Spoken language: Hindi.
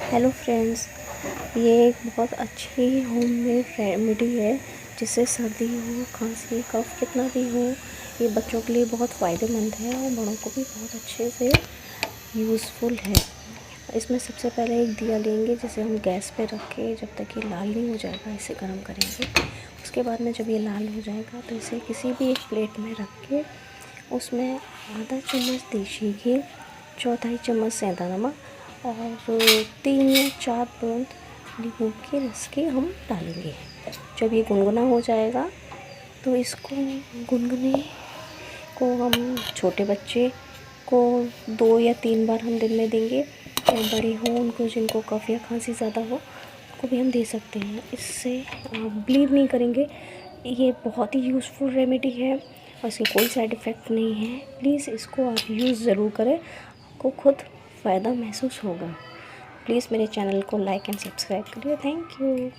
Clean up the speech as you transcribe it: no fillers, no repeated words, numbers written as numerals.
हेलो फ्रेंड्स, ये एक बहुत अच्छी होममेड रेमेडी है जिससे सर्दी हो, खांसी, कफ कितना भी हो ये बच्चों के लिए बहुत फ़ायदेमंद है और बड़ों को भी बहुत अच्छे से यूज़फुल है। इसमें सबसे पहले एक दिया लेंगे जिसे हम गैस पे रख के जब तक ये लाल नहीं हो जाएगा इसे गर्म करेंगे। उसके बाद में जब ये लाल हो जाएगा तो इसे किसी भी एक प्लेट में रख के उसमें आधा चम्मच देसी घी, चौथाई चम्मच सेंधा नमक और 3 या 4 बूंद नींबू के रस के हम डालेंगे। जब ये गुनगुना हो जाएगा तो इसको गुनगुने को हम छोटे बच्चे को 2 या 3 बार हम दिन में देंगे, या बड़े हों उनको जिनको कफ या खांसी ज़्यादा हो उनको भी हम दे सकते हैं। इससे बिलीव नहीं करेंगे, ये बहुत ही यूज़फुल रेमेडी है और इसके कोई साइड इफ़ेक्ट नहीं है। प्लीज़ इसको आप यूज़ ज़रूर करें, आपको खुद फ़ायदा महसूस होगा। प्लीज़ मेरे चैनल को लाइक एंड सब्सक्राइब करिए। Thank you.